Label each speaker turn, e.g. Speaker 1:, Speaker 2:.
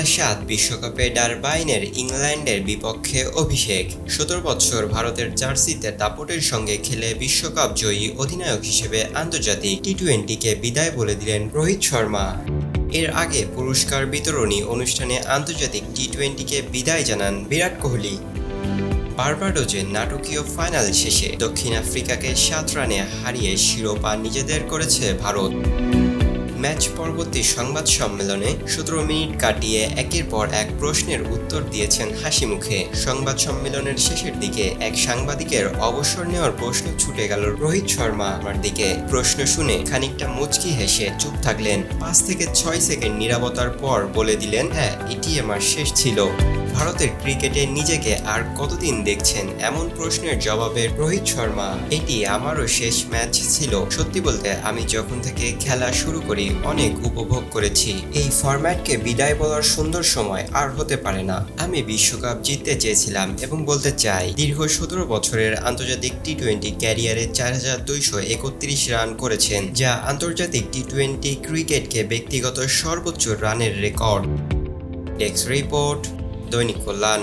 Speaker 1: 2007 বিশ্বকাপে ডারবাইনের ইংল্যান্ডের বিপক্ষে অভিষেক। 17 বছর ভারতের জার্সিতে দাপটের সঙ্গে খেলে বিশ্বকাপ জয়ী অধিনায়ক হিসেবে আন্তর্জাতিক টি-20কে বিদায় বলে দিলেন রোহিত শর্মা। এর আগে পুরস্কার বিতরণী অনুষ্ঠানে আন্তর্জাতিক টি-20কে বিদায় জানান বিরাট কোহলি। বার্বাডোজে নাটকীয় ফাইনাল শেষে দক্ষিণ আফ্রিকাকে 7 রানে হারিয়ে শিরোপা নিজেদের করেছে ভারত। ম্যাচ পরবর্তী সংবাদ সম্মেলনে 17 মিনিট কাটিয়ে একের পর এক প্রশ্নের উত্তর দিয়েছেন হাসি মুখে। সংবাদ সম্মেলনের শেষের দিকে এক সাংবাদিকের অবসর নেওয়ার প্রশ্ন ছুটে গেল রোহিত শর্মার দিকে। প্রশ্ন শুনে খানিকটা মুচকি হেসে চুপ থাকলেন। 5 থেকে 6 সেকেন্ড নীরবতার পর বলে দিলেন, হ্যাঁ, এটি আমার শেষ ছিল। ভারতের ক্রিকেটে নিজেকে আর কতদিন দেখছেন? এমন প্রশ্নের জবাবে রোহিত শর্মা, এটি আমারও শেষ ম্যাচ ছিল। সত্যি বলতে আমি যখন থেকে খেলা শুরু করি অনেক উপভোগ করেছি। এই ফরম্যাটকে বিদায় বলার সুন্দর সময় আর হতে পারে না। আমি বিশ্বকাপ জিততে চেয়েছিলাম এবং বলতে চাই, দীর্ঘ 17 বছরের আন্তর্জাতিক টি-20 ক্যারিয়ারে 4231 রান করেছেন, যা আন্তর্জাতিক টি-20 ক্রিকেটকে ব্যক্তিগত সর্বোচ্চ রানের রেকর্ড। ডেস্ক রিপোর্ট, দৈনিক কল্যাণ।